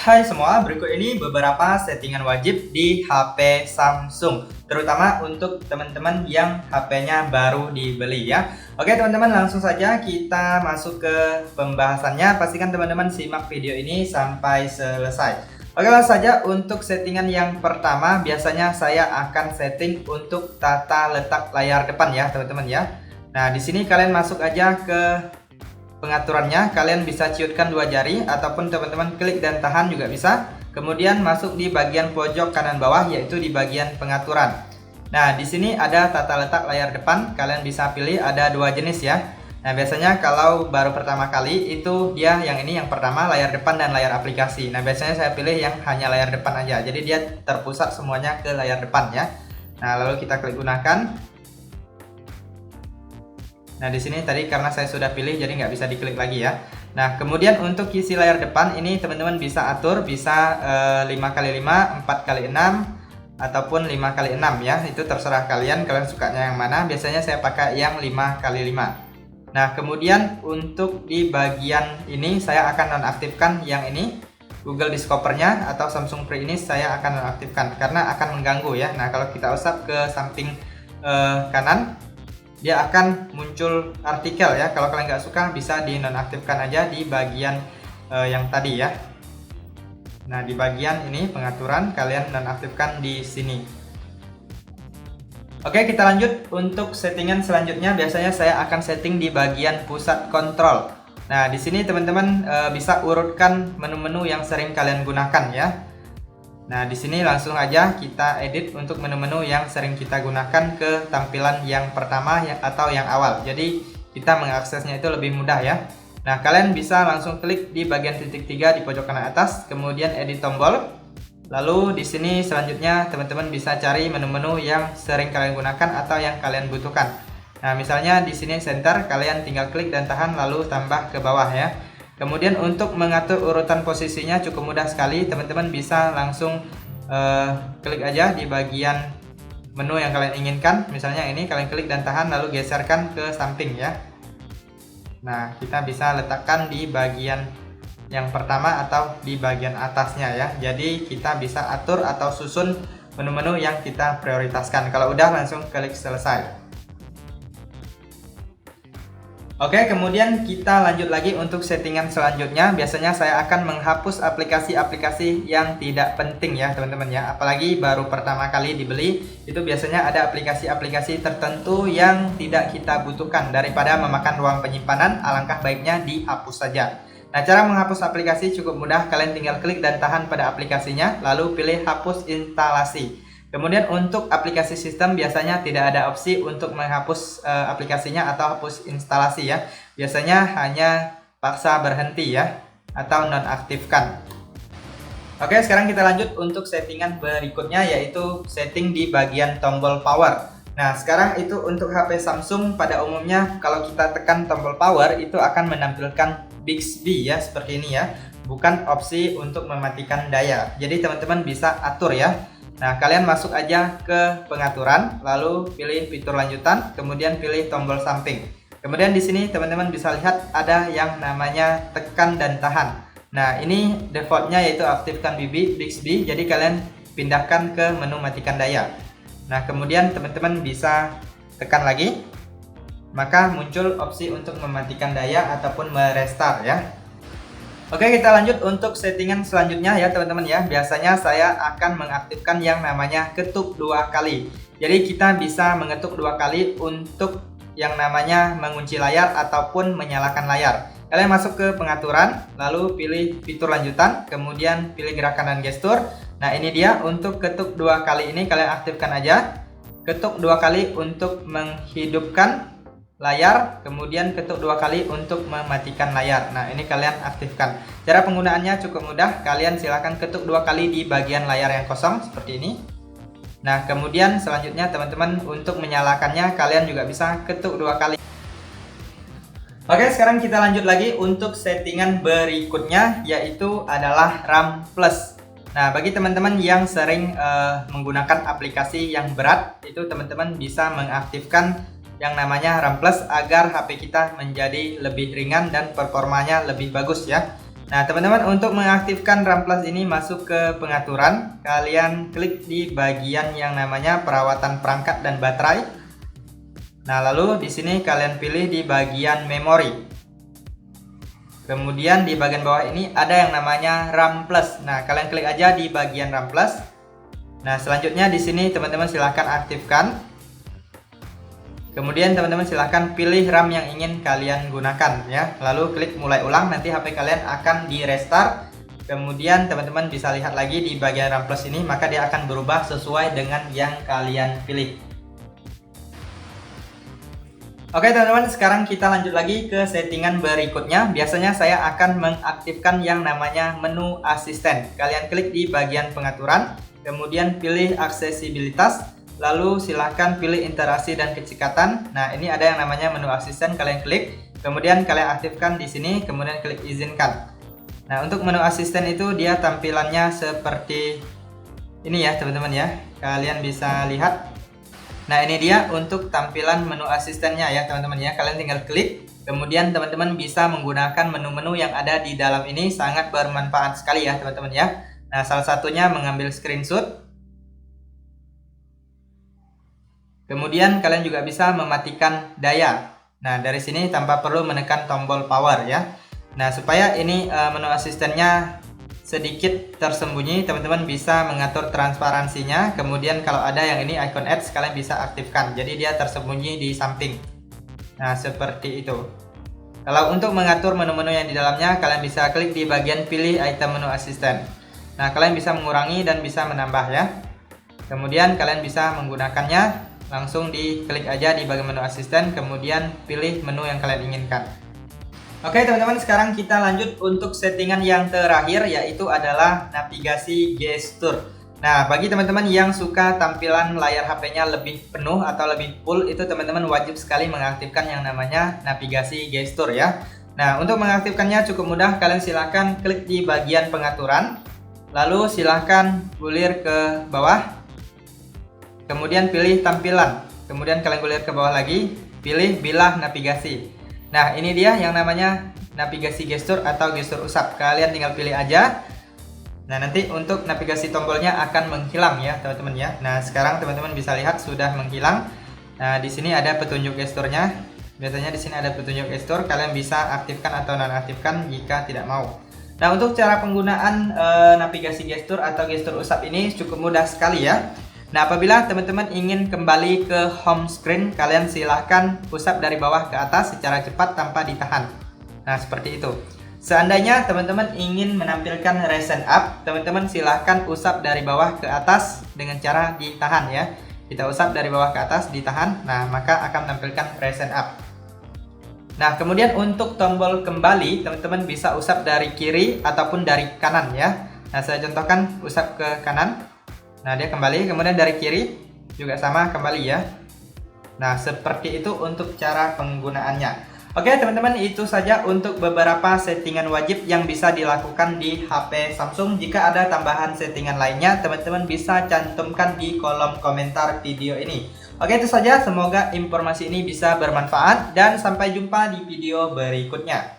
Hai semua, berikut ini beberapa settingan wajib di HP Samsung, terutama untuk teman-teman yang HP-nya baru dibeli ya. Oke teman-teman, langsung saja kita masuk ke pembahasannya. Pastikan teman-teman simak video ini sampai selesai. Oke, langsung saja untuk settingan yang pertama, biasanya saya akan setting untuk tata letak layar depan ya teman-teman ya. Nah, di sini kalian masuk aja ke pengaturannya, kalian bisa ciutkan dua jari ataupun teman-teman klik dan tahan juga bisa. Kemudian masuk di bagian pojok kanan bawah, yaitu di bagian pengaturan. Nah, di sini ada tata letak layar depan, kalian bisa pilih ada dua jenis ya. Nah, biasanya kalau baru pertama kali itu dia yang ini, yang pertama layar depan dan layar aplikasi. Nah, biasanya saya pilih yang hanya layar depan aja, jadi dia terpusat semuanya ke layar depan ya. Nah, lalu kita klik gunakan. Nah, di sini tadi karena saya sudah pilih jadi nggak bisa diklik lagi ya. Nah, kemudian untuk isi layar depan ini teman-teman bisa atur, bisa 5x5, 4x6 ataupun 5x6 ya. Itu terserah kalian sukanya yang mana. Biasanya saya pakai yang 5x5. Nah, kemudian untuk di bagian ini saya akan nonaktifkan yang ini, Google Discover-nya atau Samsung Free ini saya akan nonaktifkan karena akan mengganggu ya. Nah, kalau kita usap ke samping kanan, dia akan muncul artikel ya. Kalau kalian nggak suka bisa dinonaktifkan aja di bagian yang tadi ya. Nah, di bagian ini pengaturan kalian nonaktifkan di sini. Oke, kita lanjut untuk settingan selanjutnya. Biasanya saya akan setting di bagian pusat kontrol. Nah, di sini teman-teman bisa urutkan menu-menu yang sering kalian gunakan ya. Nah, di sini langsung aja kita edit untuk menu-menu yang sering kita gunakan ke tampilan yang pertama atau yang awal. Jadi kita mengaksesnya itu lebih mudah ya. Nah, kalian bisa langsung klik di bagian titik 3 di pojok kanan atas, kemudian edit tombol. Lalu di sini selanjutnya teman-teman bisa cari menu-menu yang sering kalian gunakan atau yang kalian butuhkan. Nah, misalnya di sini center, kalian tinggal klik dan tahan lalu tambah ke bawah ya. Kemudian untuk mengatur urutan posisinya cukup mudah sekali, teman-teman bisa langsung klik aja di bagian menu yang kalian inginkan. Misalnya ini, kalian klik dan tahan lalu geserkan ke samping ya. Nah, kita bisa letakkan di bagian yang pertama atau di bagian atasnya ya. Jadi kita bisa atur atau susun menu-menu yang kita prioritaskan. Kalau udah langsung klik selesai. Oke, kemudian kita lanjut lagi untuk settingan selanjutnya. Biasanya saya akan menghapus aplikasi-aplikasi yang tidak penting ya teman-teman ya. Apalagi baru pertama kali dibeli, itu biasanya ada aplikasi-aplikasi tertentu yang tidak kita butuhkan. Daripada memakan ruang penyimpanan, alangkah baiknya dihapus saja. Nah, cara menghapus aplikasi cukup mudah. Kalian tinggal klik dan tahan pada aplikasinya, lalu pilih hapus instalasi. Kemudian untuk aplikasi sistem biasanya tidak ada opsi untuk menghapus aplikasinya atau hapus instalasi ya. Biasanya hanya paksa berhenti ya, atau nonaktifkan. Oke, sekarang kita lanjut untuk settingan berikutnya, yaitu setting di bagian tombol power. Nah, sekarang itu untuk HP Samsung pada umumnya kalau kita tekan tombol power itu akan menampilkan Bixby ya, seperti ini ya. Bukan opsi untuk mematikan daya. Jadi teman-teman bisa atur ya. Nah, kalian masuk aja ke pengaturan, lalu pilih fitur lanjutan, kemudian pilih tombol samping. Kemudian di sini teman-teman bisa lihat ada yang namanya tekan dan tahan. Nah, ini defaultnya yaitu aktifkan Bixby, jadi kalian pindahkan ke menu matikan daya. Nah, kemudian teman-teman bisa tekan lagi, maka muncul opsi untuk mematikan daya ataupun merestart ya. Oke, kita lanjut untuk settingan selanjutnya ya teman-teman ya. Biasanya saya akan mengaktifkan yang namanya ketuk dua kali. Jadi kita bisa mengetuk dua kali untuk yang namanya mengunci layar ataupun menyalakan layar. Kalian masuk ke pengaturan, lalu pilih fitur lanjutan, kemudian pilih gerakan dan gestur. Nah, ini dia untuk ketuk dua kali ini kalian aktifkan aja. Ketuk dua kali untuk menghidupkan layar, kemudian ketuk dua kali untuk mematikan layar. Nah, ini kalian aktifkan. Cara penggunaannya cukup mudah. Kalian silahkan ketuk dua kali di bagian layar yang kosong seperti ini. Nah, kemudian selanjutnya teman-teman untuk menyalakannya kalian juga bisa ketuk dua kali. Oke, sekarang kita lanjut lagi untuk settingan berikutnya, yaitu adalah RAM Plus. Nah, bagi teman-teman yang sering menggunakan aplikasi yang berat, itu teman-teman bisa mengaktifkan yang namanya RAM Plus agar HP kita menjadi lebih ringan dan performanya lebih bagus ya. Nah, teman-teman, untuk mengaktifkan RAM Plus ini masuk ke pengaturan, kalian klik di bagian yang namanya perawatan perangkat dan baterai. Nah, lalu di sini kalian pilih di bagian memori. Kemudian di bagian bawah ini ada yang namanya RAM Plus. Nah, kalian klik aja di bagian RAM Plus. Nah, selanjutnya di sini teman-teman silahkan aktifkan. Kemudian teman-teman silahkan pilih RAM yang ingin kalian gunakan ya. Lalu klik mulai ulang, nanti HP kalian akan di restart. Kemudian teman-teman bisa lihat lagi di bagian RAM Plus ini, maka dia akan berubah sesuai dengan yang kalian pilih. Oke teman-teman, sekarang kita lanjut lagi ke settingan berikutnya. Biasanya saya akan mengaktifkan yang namanya menu asisten. Kalian klik di bagian pengaturan, kemudian pilih aksesibilitas. Lalu silahkan pilih interaksi dan kecekatan. Nah, ini ada yang namanya menu asisten, kalian klik. Kemudian kalian aktifkan di sini, kemudian klik izinkan. Nah, untuk menu asisten itu dia tampilannya seperti ini ya teman-teman ya. Kalian bisa lihat. Nah, ini dia untuk tampilan menu asistennya ya teman-teman ya. Kalian tinggal klik. Kemudian teman-teman bisa menggunakan menu-menu yang ada di dalam ini, sangat bermanfaat sekali ya teman-teman ya. Nah, salah satunya mengambil screenshot. Kemudian kalian juga bisa mematikan daya. Nah, dari sini tanpa perlu menekan tombol power ya. Nah, supaya ini menu asistennya sedikit tersembunyi, teman-teman bisa mengatur transparansinya. Kemudian kalau ada yang ini icon ads, kalian bisa aktifkan. Jadi dia tersembunyi di samping. Nah, seperti itu. Kalau untuk mengatur menu-menu yang di dalamnya, kalian bisa klik di bagian pilih item menu asisten. Nah, kalian bisa mengurangi dan bisa menambah ya. Kemudian kalian bisa menggunakannya. Langsung diklik aja di bagian menu asisten, kemudian pilih menu yang kalian inginkan. Oke teman-teman, sekarang kita lanjut untuk settingan yang terakhir, yaitu adalah navigasi gestur. Nah, bagi teman-teman yang suka tampilan layar HP-nya lebih penuh atau lebih full, itu teman-teman wajib sekali mengaktifkan yang namanya navigasi gestur ya. Nah, untuk mengaktifkannya cukup mudah, kalian silahkan klik di bagian pengaturan, lalu silahkan gulir ke bawah. Kemudian pilih tampilan, kemudian kalian gulir ke bawah lagi, pilih bilah navigasi. Nah, ini dia yang namanya navigasi gestur atau gestur usap. Kalian tinggal pilih aja. Nah, nanti untuk navigasi tombolnya akan menghilang ya, teman-teman ya. Nah, sekarang teman-teman bisa lihat sudah menghilang. Nah, di sini ada petunjuk gesturnya. Biasanya di sini ada petunjuk gestur. Kalian bisa aktifkan atau nonaktifkan jika tidak mau. Nah, untuk cara penggunaan navigasi gestur atau gestur usap ini cukup mudah sekali ya. Nah, apabila teman-teman ingin kembali ke home screen, kalian silahkan usap dari bawah ke atas secara cepat tanpa ditahan. Nah, seperti itu. Seandainya teman-teman ingin menampilkan recent up, teman-teman silahkan usap dari bawah ke atas dengan cara ditahan ya. Kita usap dari bawah ke atas, ditahan, nah maka akan menampilkan recent up. Nah, kemudian untuk tombol kembali, teman-teman bisa usap dari kiri ataupun dari kanan ya. Nah, saya contohkan usap ke kanan. Nah, dia kembali, kemudian dari kiri juga sama kembali ya. Nah, seperti itu untuk cara penggunaannya. Oke teman-teman, itu saja untuk beberapa settingan wajib yang bisa dilakukan di HP Samsung. Jika ada tambahan settingan lainnya, teman-teman bisa cantumkan di kolom komentar video ini. Oke, itu saja, semoga informasi ini bisa bermanfaat dan sampai jumpa di video berikutnya.